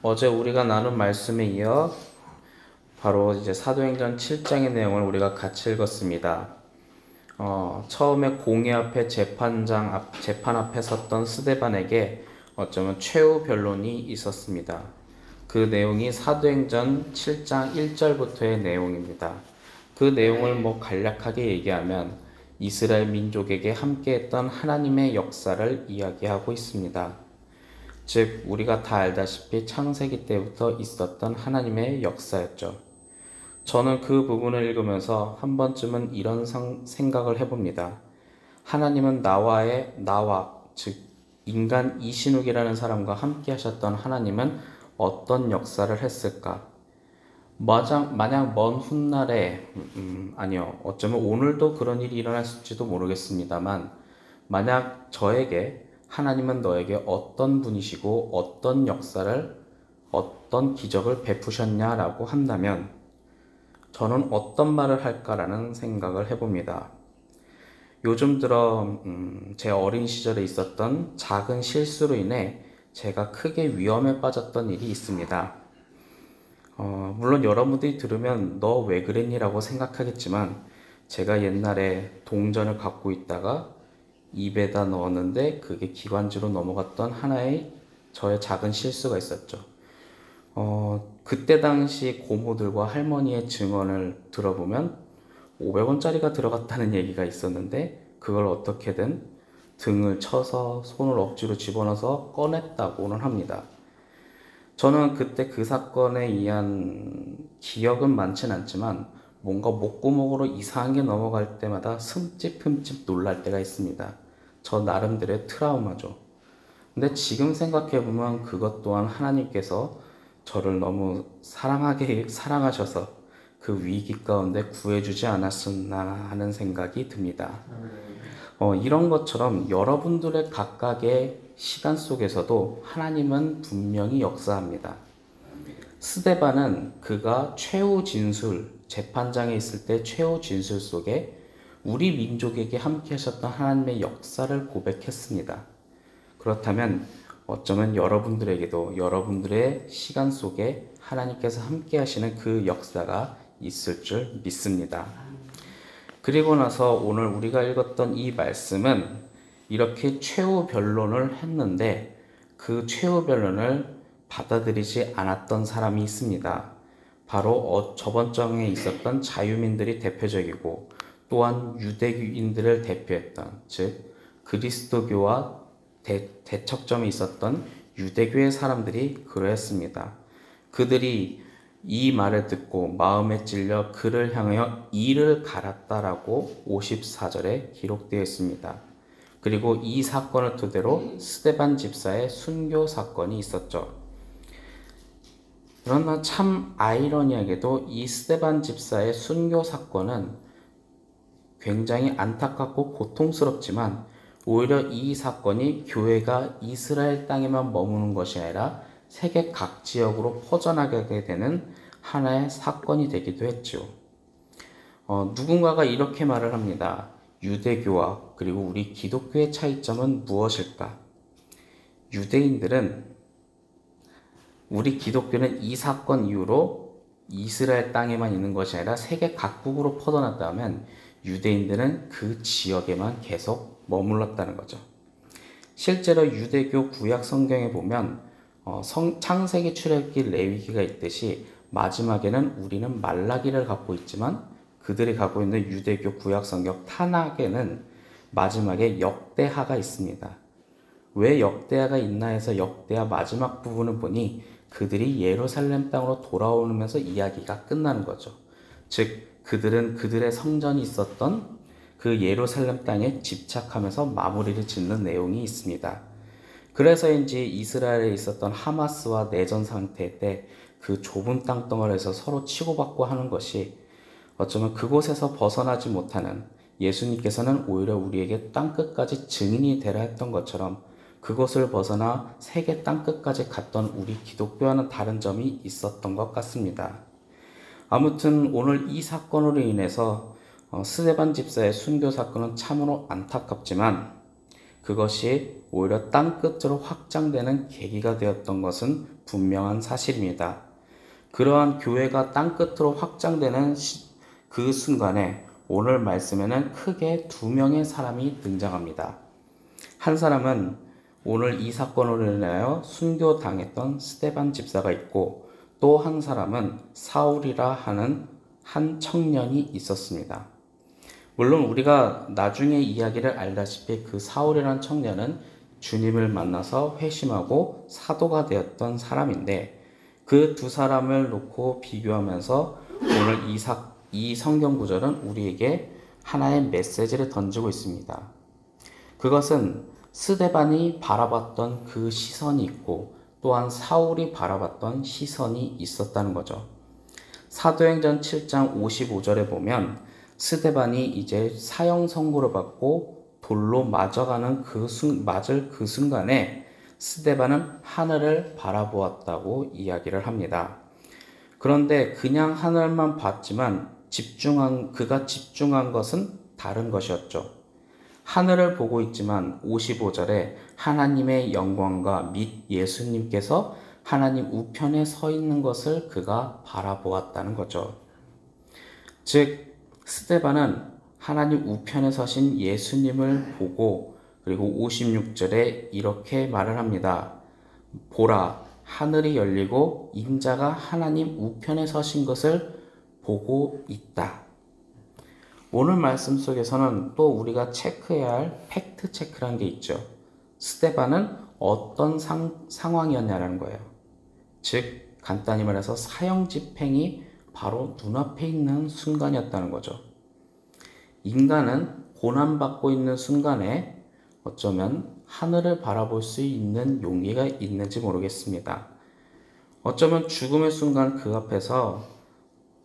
어제 우리가 나눈 말씀에 이어 바로 이제 사도행전 7장의 내용을 우리가 같이 읽었습니다. 처음에 공회 앞에 재판 앞에 섰던 스데반에게 어쩌면 최후 변론이 있었습니다. 그 내용이 사도행전 7장 1절부터의 내용입니다. 그 내용을 간략하게 얘기하면 이스라엘 민족에게 함께했던 하나님의 역사를 이야기하고 있습니다. 즉 우리가 다 알다시피 창세기 때부터 있었던 하나님의 역사였죠. 저는 그 부분을 읽으면서 한 번쯤은 이런 생각을 해봅니다. 하나님은 즉 인간 이신욱이라는 사람과 함께 하셨던 하나님은 어떤 역사를 했을까? 만약 먼 훗날에 아니요, 어쩌면 오늘도 그런 일이 일어났을지도 모르겠습니다만, 만약 저에게 하나님은 너에게 어떤 분이시고 어떤 기적을 베푸셨냐라고 한다면 저는 어떤 말을 할까라는 생각을 해봅니다. 요즘 들어 제 어린 시절에 있었던 작은 실수로 인해 제가 크게 위험에 빠졌던 일이 있습니다. 물론 여러분들이 들으면 너 왜 그랬니? 라고 생각하겠지만 제가 옛날에 동전을 갖고 있다가 입에다 넣었는데 그게 기관지로 넘어갔던 하나의 저의 작은 실수가 있었죠. 그때 당시 고모들과 할머니의 증언을 들어보면 500원짜리가 들어갔다는 얘기가 있었는데 그걸 어떻게든 등을 쳐서 손을 억지로 집어넣어서 꺼냈다고는 합니다. 저는 그때 그 사건에 의한 기억은 많진 않지만 뭔가 목구멍으로 이상한 게 넘어갈 때마다 흠칫흠칫 놀랄 때가 있습니다. 저 나름대로의 트라우마죠. 근데 지금 생각해보면 그것 또한 하나님께서 저를 너무 사랑하셔서 그 위기 가운데 구해주지 않았었나 하는 생각이 듭니다. 이런 것처럼 여러분들의 각각의 시간 속에서도 하나님은 분명히 역사합니다. 스데반은 그가 재판장에 있을 때 최후 진술 속에 우리 민족에게 함께 하셨던 하나님의 역사를 고백했습니다. 그렇다면 어쩌면 여러분들에게도 여러분들의 시간 속에 하나님께서 함께 하시는 그 역사가 있을 줄 믿습니다. 그리고 나서 오늘 우리가 읽었던 이 말씀은 이렇게 최후 변론을 했는데 그 최후 변론을 받아들이지 않았던 사람이 있습니다. 바로 저번 장에 있었던 자유민들이 대표적이고 또한 유대인들을 대표했던, 즉 그리스도교와 대척점에 있었던 유대교의 사람들이 그러했습니다. 그들이 이 말을 듣고 마음에 찔려 그를 향하여 이를 갈았다라고 54절에 기록되어 있습니다. 그리고 이 사건을 토대로 스데반 집사의 순교 사건이 있었죠. 그러나 참 아이러니하게도 이 스데반 집사의 순교 사건은 굉장히 안타깝고 고통스럽지만 오히려 이 사건이 교회가 이스라엘 땅에만 머무는 것이 아니라 세계 각 지역으로 퍼져나가게 되는 하나의 사건이 되기도 했죠. 누군가가 이렇게 말을 합니다. 유대교와 그리고 우리 기독교의 차이점은 무엇일까? 우리 기독교는 이 사건 이후로 이스라엘 땅에만 있는 것이 아니라 세계 각국으로 퍼져났다면 유대인들은 그 지역에만 계속 머물렀다는 거죠. 실제로 유대교 구약 성경에 보면 창세기, 출애굽기, 레위기가 있듯이 마지막에는 우리는 말라기를 갖고 있지만 그들이 갖고 있는 유대교 구약 성경 타낙에는 마지막에 역대하가 있습니다. 왜 역대하가 있나 해서 역대하 마지막 부분을 보니 그들이 예루살렘 땅으로 돌아오면서 이야기가 끝나는 거죠. 즉 그들은 그들의 성전이 있었던 그 예루살렘 땅에 집착하면서 마무리를 짓는 내용이 있습니다. 그래서인지 이스라엘에 있었던 하마스와 내전 상태 때 그 좁은 땅덩어리에서 서로 치고받고 하는 것이 어쩌면 그곳에서 벗어나지 못하는, 예수님께서는 오히려 우리에게 땅끝까지 증인이 되라 했던 것처럼 그곳을 벗어나 세계 땅끝까지 갔던 우리 기독교와는 다른 점이 있었던 것 같습니다. 아무튼 오늘 이 사건으로 인해서 스데반 집사의 순교 사건은 참으로 안타깝지만 그것이 오히려 땅끝으로 확장되는 계기가 되었던 것은 분명한 사실입니다. 그러한 교회가 땅끝으로 확장되는 그 순간에 오늘 말씀에는 크게 두 명의 사람이 등장합니다. 한 사람은 오늘 이 사건으로 인하여 순교당했던 스데반 집사가 있고, 또 한 사람은 사울이라 하는 한 청년이 있었습니다. 물론 우리가 나중에 이야기를 알다시피 그 사울이라는 청년은 주님을 만나서 회심하고 사도가 되었던 사람인데, 그 두 사람을 놓고 비교하면서 오늘 이 성경 구절은 우리에게 하나의 메시지를 던지고 있습니다. 그것은 스데반이 바라봤던 그 시선이 있고, 또한 사울이 바라봤던 시선이 있었다는 거죠. 사도행전 7장 55절에 보면 스데반이 이제 사형 선고를 받고 돌로 맞을 그 순간에 스데반은 하늘을 바라보았다고 이야기를 합니다. 그런데 그냥 하늘만 봤지만 그가 집중한 것은 다른 것이었죠. 하늘을 보고 있지만 55절에 하나님의 영광과 및 예수님께서 하나님 우편에 서 있는 것을 그가 바라보았다는 거죠. 즉 스데반은 하나님 우편에 서신 예수님을 보고, 그리고 56절에 이렇게 말을 합니다. 보라, 하늘이 열리고 인자가 하나님 우편에 서신 것을 보고 있다. 오늘 말씀 속에서는 또 우리가 체크해야 할 팩트 체크라는 게 있죠. 스데반은 어떤 상황이었냐는 거예요. 즉 간단히 말해서 사형 집행이 바로 눈앞에 있는 순간이었다는 거죠. 인간은 고난받고 있는 순간에 어쩌면 하늘을 바라볼 수 있는 용기가 있는지 모르겠습니다. 어쩌면 죽음의 순간 그 앞에서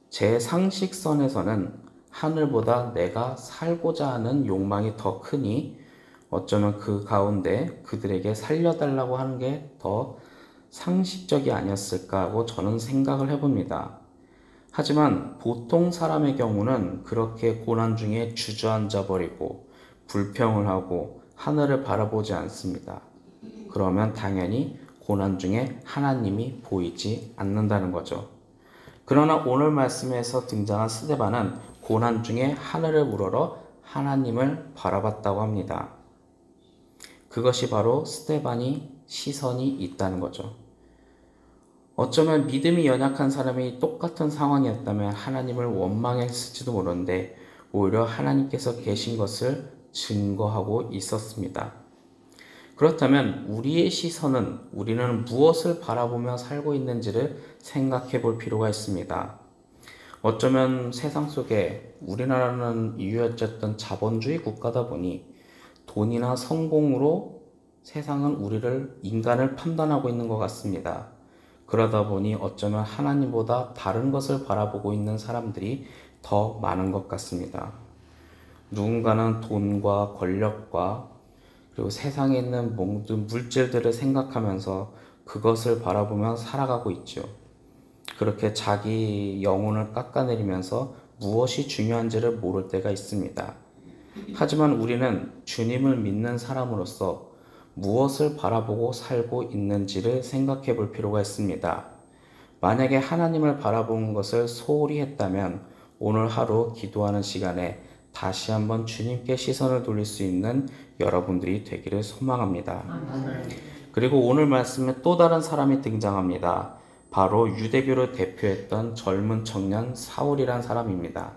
제 상식선에서는 하늘보다 내가 살고자 하는 욕망이 더 크니 어쩌면 그 가운데 그들에게 살려달라고 하는 게 더 상식적이 아니었을까 하고 저는 생각을 해봅니다. 하지만 보통 사람의 경우는 그렇게 고난 중에 주저앉아 버리고 불평을 하고 하늘을 바라보지 않습니다. 그러면 당연히 고난 중에 하나님이 보이지 않는다는 거죠. 그러나 오늘 말씀에서 등장한 스데반은 고난 중에 하늘을 우러러 하나님을 바라봤다고 합니다. 그것이 바로 스데반이 시선이 있다는 거죠. 어쩌면 믿음이 연약한 사람이 똑같은 상황이었다면 하나님을 원망했을지도 모르는데 오히려 하나님께서 계신 것을 증거하고 있었습니다. 그렇다면 우리의 시선은 우리는 무엇을 바라보며 살고 있는지를 생각해 볼 필요가 있습니다. 어쩌면 세상 속에 우리나라는 이유였던 자본주의 국가다 보니 돈이나 성공으로 세상은 인간을 판단하고 있는 것 같습니다. 그러다 보니 어쩌면 하나님보다 다른 것을 바라보고 있는 사람들이 더 많은 것 같습니다. 누군가는 돈과 권력과 그리고 세상에 있는 모든 물질들을 생각하면서 그것을 바라보며 살아가고 있죠. 그렇게 자기 영혼을 깎아내리면서 무엇이 중요한지를 모를 때가 있습니다. 하지만 우리는 주님을 믿는 사람으로서 무엇을 바라보고 살고 있는지를 생각해 볼 필요가 있습니다. 만약에 하나님을 바라보는 것을 소홀히 했다면 오늘 하루 기도하는 시간에 다시 한번 주님께 시선을 돌릴 수 있는 여러분들이 되기를 소망합니다. 그리고 오늘 말씀에 또 다른 사람이 등장합니다. 바로 유대교를 대표했던 젊은 청년 사울이란 사람입니다.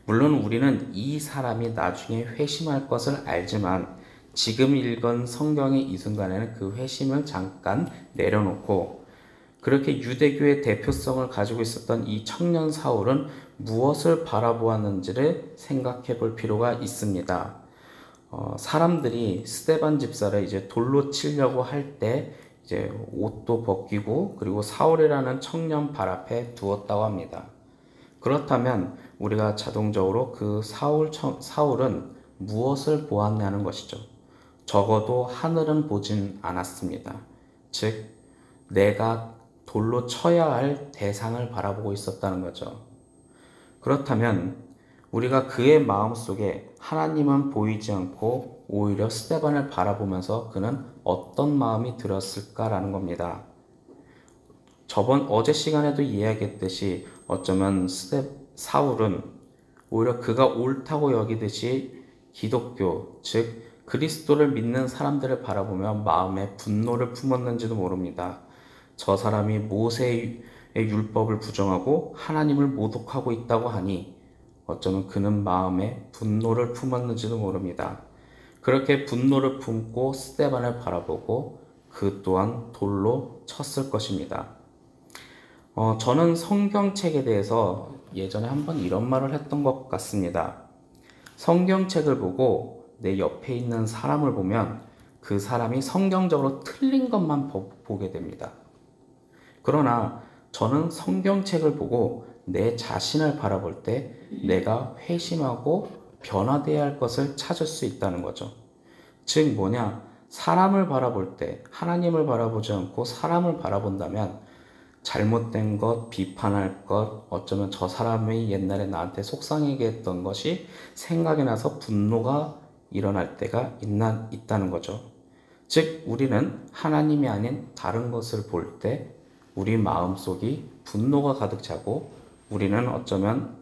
물론 우리는 이 사람이 나중에 회심할 것을 알지만 지금 읽은 성경의 이 순간에는 그 회심을 잠깐 내려놓고 그렇게 유대교의 대표성을 가지고 있었던 이 청년 사울은 무엇을 바라보았는지를 생각해 볼 필요가 있습니다. 사람들이 스데반 집사를 이제 돌로 치려고 할 때 이제 옷도 벗기고 그리고 사울이라는 청년 발 앞에 두었다고 합니다. 그렇다면 우리가 자동적으로 그 사울은 무엇을 보았냐는 것이죠. 적어도 하늘은 보진 않았습니다. 즉 내가 돌로 쳐야 할 대상을 바라보고 있었다는 거죠. 그렇다면 우리가 그의 마음속에 하나님은 보이지 않고 오히려 스데반을 바라보면서 그는 어떤 마음이 들었을까라는 겁니다. 어제 시간에도 이야기했듯이 어쩌면 사울은 오히려 그가 옳다고 여기듯이 기독교, 즉 그리스도를 믿는 사람들을 바라보며 마음에 분노를 품었는지도 모릅니다. 저 사람이 모세의 율법을 부정하고 하나님을 모독하고 있다고 하니 어쩌면 그는 마음에 분노를 품었는지도 모릅니다. 그렇게 분노를 품고 스데반을 바라보고 그 또한 돌로 쳤을 것입니다. 저는 성경책에 대해서 예전에 한번 이런 말을 했던 것 같습니다. 성경책을 보고 내 옆에 있는 사람을 보면 그 사람이 성경적으로 틀린 것만 보게 됩니다. 그러나 저는 성경책을 보고 내 자신을 바라볼 때 내가 회심하고 변화되어야 할 것을 찾을 수 있다는 거죠. 즉 사람을 바라볼 때 하나님을 바라보지 않고 사람을 바라본다면 잘못된 것, 비판할 것, 어쩌면 저 사람이 옛날에 나한테 속상하게 했던 것이 생각이 나서 분노가 일어날 때가 있다는 거죠. 즉 우리는 하나님이 아닌 다른 것을 볼 때 우리 마음속이 분노가 가득 차고 우리는 어쩌면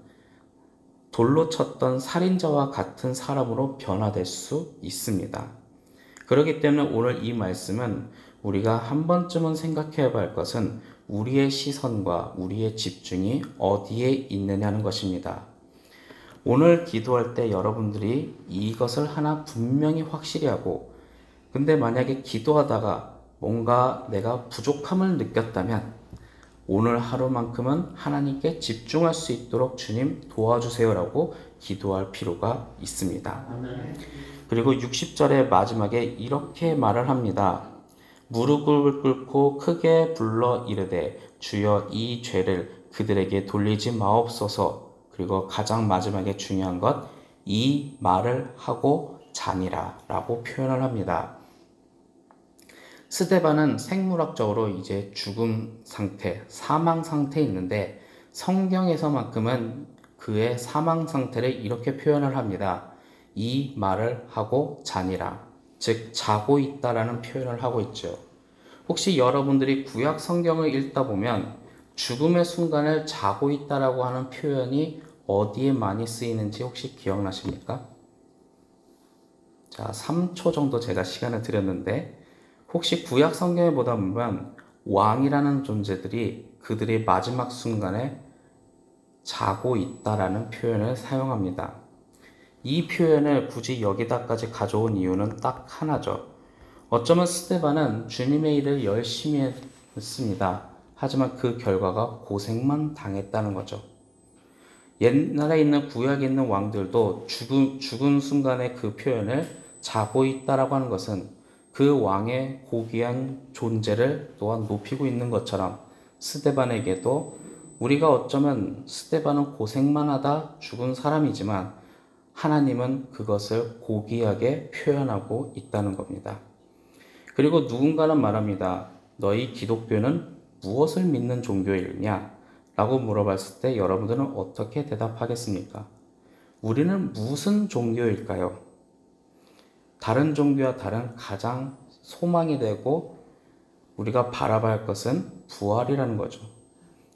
돌로 쳤던 살인자와 같은 사람으로 변화될 수 있습니다. 그렇기 때문에 오늘 이 말씀은 우리가 한 번쯤은 생각해 봐야 할 것은 우리의 시선과 우리의 집중이 어디에 있느냐는 것입니다. 오늘 기도할 때 여러분들이 이것을 하나 분명히 확실히 하고, 근데 만약에 기도하다가 뭔가 내가 부족함을 느꼈다면 오늘 하루만큼은 하나님께 집중할 수 있도록 주님 도와주세요라고 기도할 필요가 있습니다. 그리고 60절의 마지막에 이렇게 말을 합니다. 무릎을 꿇고 크게 불러 이르되 주여 이 죄를 그들에게 돌리지 마옵소서. 그리고 가장 마지막에 중요한 것, 이 말을 하고 자니라 라고 표현을 합니다. 스데반은 생물학적으로 이제 죽음 상태, 사망 상태에 있는데 성경에서만큼은 그의 사망 상태를 이렇게 표현을 합니다. 이 말을 하고 자니라. 즉 자고 있다라는 표현을 하고 있죠. 혹시 여러분들이 구약 성경을 읽다 보면 죽음의 순간을 자고 있다라고 하는 표현이 어디에 많이 쓰이는지 혹시 기억나십니까? 자, 3초 정도 제가 시간을 드렸는데 혹시 구약 성경에 보다 보면 왕이라는 존재들이 그들의 마지막 순간에 자고 있다라는 표현을 사용합니다. 이 표현을 굳이 여기다까지 가져온 이유는 딱 하나죠. 어쩌면 스데반은 주님의 일을 열심히 했습니다. 하지만 그 결과가 고생만 당했다는 거죠. 옛날에 있는 구약에 있는 왕들도 죽은 순간의 그 표현을 자고 있다라고 하는 것은 그 왕의 고귀한 존재를 또한 높이고 있는 것처럼 스데반에게도 우리가 어쩌면 스데반은 고생만 하다 죽은 사람이지만 하나님은 그것을 고귀하게 표현하고 있다는 겁니다. 그리고 누군가는 말합니다. 너희 기독교는 무엇을 믿는 종교이냐? 라고 물어봤을 때 여러분들은 어떻게 대답하겠습니까? 우리는 무슨 종교일까요? 다른 종교와 다른 가장 소망이 되고 우리가 바라봐야 할 것은 부활이라는 거죠.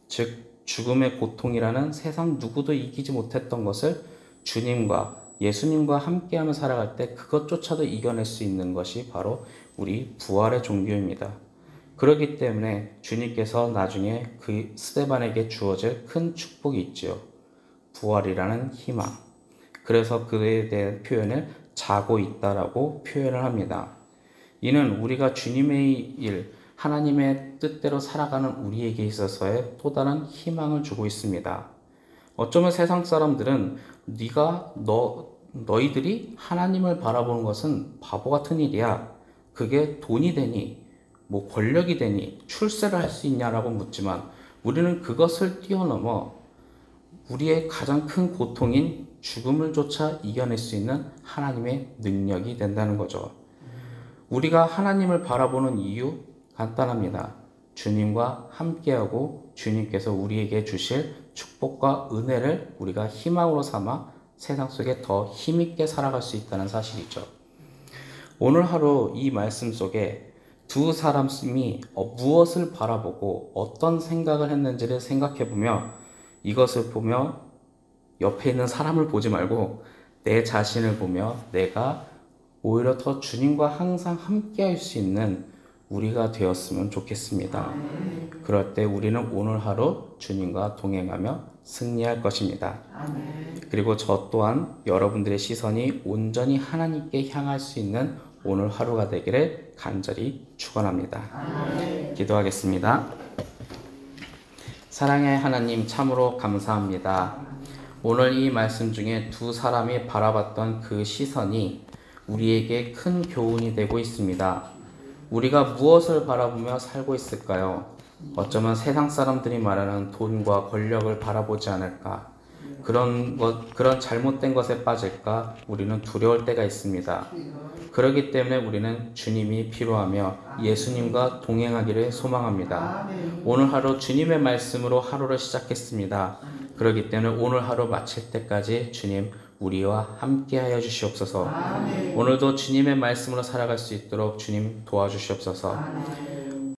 즉 죽음의 고통이라는 세상 누구도 이기지 못했던 것을 주님과 예수님과 함께하며 살아갈 때 그것조차도 이겨낼 수 있는 것이 바로 우리 부활의 종교입니다. 그렇기 때문에 주님께서 나중에 그 스데반에게 주어질 큰 축복이 있죠. 부활이라는 희망. 그래서 그에 대한 표현을 자고 있다라고 표현을 합니다. 이는 우리가 주님의 일, 하나님의 뜻대로 살아가는 우리에게 있어서의 또 다른 희망을 주고 있습니다. 어쩌면 세상 사람들은 너희들이 하나님을 바라보는 것은 바보 같은 일이야. 그게 돈이 되니, 권력이 되니, 출세를 할 수 있냐라고 묻지만 우리는 그것을 뛰어넘어 우리의 가장 큰 고통인 죽음을 조차 이겨낼 수 있는 하나님의 능력이 된다는 거죠. 우리가 하나님을 바라보는 이유 간단합니다. 주님과 함께하고 주님께서 우리에게 주실 축복과 은혜를 우리가 희망으로 삼아 세상 속에 더 힘있게 살아갈 수 있다는 사실이죠. 오늘 하루 이 말씀 속에 두 사람이 무엇을 바라보고 어떤 생각을 했는지를 생각해 보며 이것을 보며 옆에 있는 사람을 보지 말고 내 자신을 보며 내가 오히려 더 주님과 항상 함께 할 수 있는 우리가 되었으면 좋겠습니다. 그럴 때 우리는 오늘 하루 주님과 동행하며 승리할 것입니다. 그리고 저 또한 여러분들의 시선이 온전히 하나님께 향할 수 있는 오늘 하루가 되기를 간절히 축원합니다. 기도하겠습니다. 사랑의 하나님, 참으로 감사합니다. 오늘 이 말씀 중에 두 사람이 바라봤던 그 시선이 우리에게 큰 교훈이 되고 있습니다. 우리가 무엇을 바라보며 살고 있을까요? 어쩌면 세상 사람들이 말하는 돈과 권력을 바라보지 않을까? 그런 잘못된 것에 빠질까? 우리는 두려울 때가 있습니다. 그렇기 때문에 우리는 주님이 필요하며 예수님과 동행하기를 소망합니다. 오늘 하루 주님의 말씀으로 하루를 시작했습니다. 그렇기 때문에 오늘 하루 마칠 때까지 주님 우리와 함께 하여 주시옵소서. 오늘도 주님의 말씀으로 살아갈 수 있도록 주님 도와주시옵소서.